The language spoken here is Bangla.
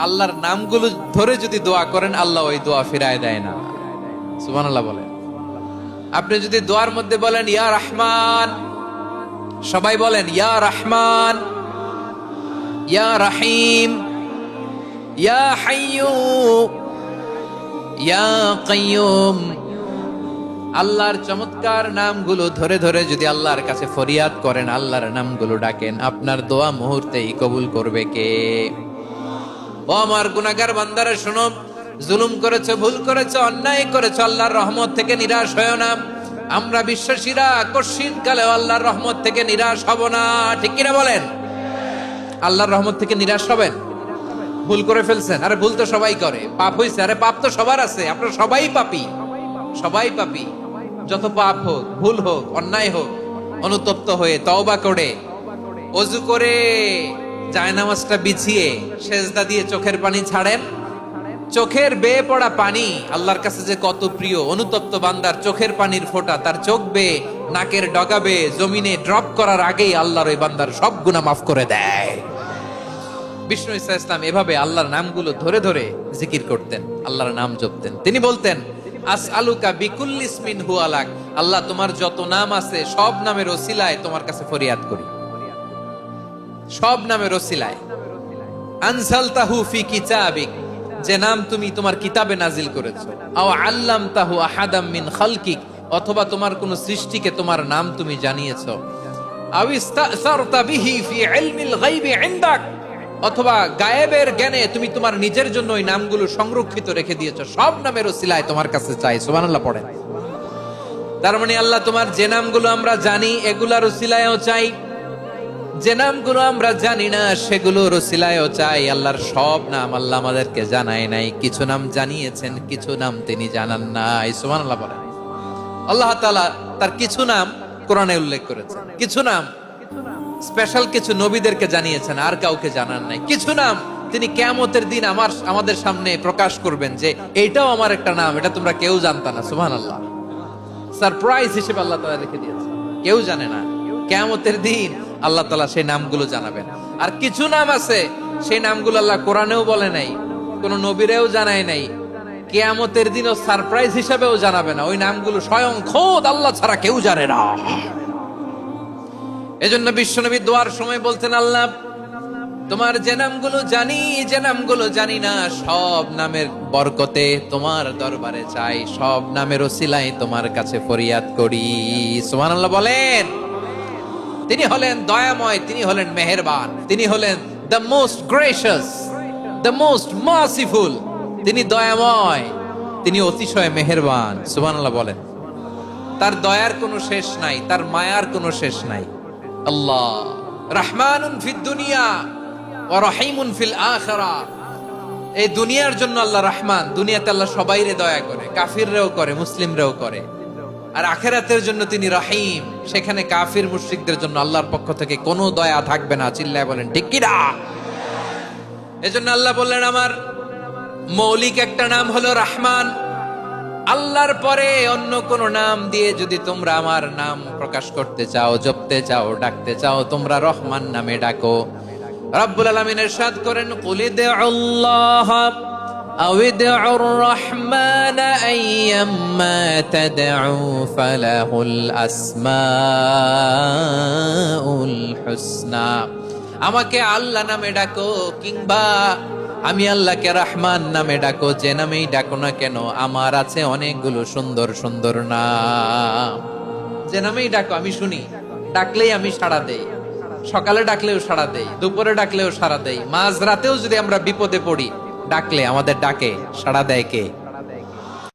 আল্লাহর নামগুলো ধরে যদি দোয়া করেন আল্লাহ ওই দোয়া ফিরায় দেয় না। সুবহানাল্লাহ বলেন। আপনি যদি দোয়ার মধ্যে বলেন ইয়া রহমান, সবাই বলেন ইয়া রহমান, ইয়া রহিম, ইয়া হাইয়্যু, ইয়া কাইয়্যুম, আল্লাহর চমৎকার নামগুলো ধরে ধরে যদি আল্লাহর কাছে ফরিয়াদ করেন, আল্লাহর নামগুলো ডাকেন, আপনার দোয়া মুহূর্তেই কবুল করবে কে? ও আমার গুনাহগার বান্দারা শোনো, জুলুম করেছো, ভুল করেছো, অন্যায় করেছো, আল্লাহর রহমত থেকে নিরাশ হয়ো না। আমরা বিশ্বাসীরা কঠিন কালেও আল্লাহর রহমত থেকে নিরাশ হব না, ঠিক কিনা বলেন? আল্লাহর রহমত থেকে নিরাশ হবেন? ভুল করে ফেলছেন, আরে ভুল তো সবাই করে। পাপ হইছে, আরে পাপ তো সবার আছে, আপনারা সবাই পাপী, সবাই পাপী। যত পাপ হোক, ভুল হোক, অন্যায় হোক, অনুতপ্ত হয়ে তওবা করে ওযু করে জায়নামাজটা বিছিয়ে সেজদা দিয়ে চোখের পানি ছাড়েন। চোখের বেয়ে পড়া পানি আল্লাহর কাছে যে কত প্রিয়। অনুতপ্ত বান্দার চোখের পানির ফোঁটা তার চোখ বেয়ে নাকের ডগা বেয়ে জমিনে ড্রপ করার আগেই আল্লাহর ওই বান্দার সব গুনাহ মাফ করে দেয়। বিষ্ণু ঈসা ইসলাম এভাবে আল্লাহর নামগুলো ধরে ধরে জিকির করতেন, আল্লাহর নাম জপতেন। তিনি বলতেন আসআলুকা বিকুল্লি ইসমিন হুয়া লাক, আল্লাহ তোমার যত নাম আছে সব নামের ওসিলায় তোমার কাছে ফরিয়াদ করি, সব নামের ওসিলায়। আনসালতাহু ফি কিতাবিক, যে নাম তুমি তোমার কিতাবে নাজিল করেছো। আও আল্লামতাহু আহাদাম মিন খালকিক, অথবা তোমার কোন সৃষ্টিকে তোমার নাম তুমি জানিয়েছো। আও ইস্তাসারতা বিহি ফি ইলমিল গায়বি ইনদাক, অথবা গায়েবের জ্ঞানে তুমি তোমার নিজের জন্য ওই নামগুলো সংরক্ষিত রেখে দিয়েছো। সব নামের ওসিলায় তোমার কাছে চাই। সুবহানাল্লাহ পড়েন। তার মানে আল্লাহ তোমার যে নামগুলো আমরা জানি এগুলার ওসিলায়ও চাই, যে নামগুলো আমরা জানি না সেগুলোর ওসিলায়ও চাই। আল্লাহর সব নাম আল্লাহ আমাদেরকে জানায় নাই, কিছু নাম জানিয়েছেন, কিছু নাম তিনি জানান নাই। সুবহানাল্লাহ বলেন। আল্লাহ তাআলা তার কিছু নাম কোরআনে উল্লেখ করেছেন, কিছু নাম স্পেশাল কিছু নবীদেরকে জানিয়েছেন, আর কাউকে জানান নাই। কিছু নাম তিনি কিয়ামতের দিন আমাদের সামনে প্রকাশ করবেন যে এইটাও আমার একটা নাম, এটা তোমরা কেউ জানতা না। সুবহানাল্লাহ। সারপ্রাইজ হিসেবে আল্লাহ তাআলা রেখে দিয়েছেন, কেউ জানে না। কিয়ামতের দিন আল্লাহ তাআলা সেই নামগুলো জানাবেন। আর কিছু নাম আছে সেই নামগুলো আল্লাহ কোরআনেও বলে নাই, কোন নবীরেও জানায় নাই, কিয়ামতের দিনও সারপ্রাইজ হিসেবেও জানাবে না। ওই নামগুলো স্বয়ং খোদ আল্লাহ ছাড়া কেউ জানে না। এজন্য বিশ্বনবী দোয়ার সময় বলতেন, আল্লাহ তোমার যে নামগুলো জানি, যে নামগুলো জানি না, সব নামের বরকতে তোমার দরবারে চাই, সব নামের ওসিলায় তোমার কাছে ফরিয়াদ করি। সুবহানাল্লাহ বলেন। তিনি হলেন দয়াময়, তিনি হলেন মেহেরবান, তিনি হলেন the most gracious, the most merciful. তিনি দয়াময়, তিনি অতিশয় মেহেরবান। সুবহানাল্লাহ বলেন। তার দয়ার কোনো শেষ নাই, তার মায়ার কোনো শেষ নাই। আল্লাহ রহমানুন ফিদ দুনিয়া ওয়া রহিমুন ফিল আখিরা। এই দুনিয়ার জন্য আল্লাহ রহমান, দুনিয়াতে আল্লাহ সবাইরে দয়া করে, কাফিররেও করে, মুসলিমরেও করে। আর আখিরাতের জন্য তিনি রহিম, সেখানে কাফির মুশরিকদের জন্য আল্লাহর পক্ষ থেকে কোনো দয়া থাকবে না। চিল্লায় বলেন ঠিক কি না? এজন্য আল্লাহ বললেন আমার মৌলিক একটা নাম হলো রহমান। আল্লাহর পরে অন্য কোন নাম দিয়ে যদি তোমরা আমার নাম প্রকাশ করতে চাও, জপতে চাও, ডাকতে চাও, তোমরা রহমান নামে ডাকো। রব্বুল আলামিন ইরশাদ করেন কুলিদুল্লাহ আও ইদউর রহমান আইয়াম্মা তাদউ ফালাহুল আসমাউল হুসনা। আমাকে আল্লাহ নামে ডাকো, কিংবা আমি আল্লাহকে রহমান নামে ডাকো, যে নামেই ডাকো না কেন আমার আছে অনেকগুলো সুন্দর সুন্দর নাম। যে নামেই ডাকো আমি শুনি, ডাকলেই আমি সাড়া দেই। সকালে ডাকলেও সাড়া দেই, দুপুরে ডাকলেও সাড়া দেই, মাঝরাতেও যদি আমরা বিপদে পড়ি ডাকলে আমাদের ডাকে সাড়া দেয় কে?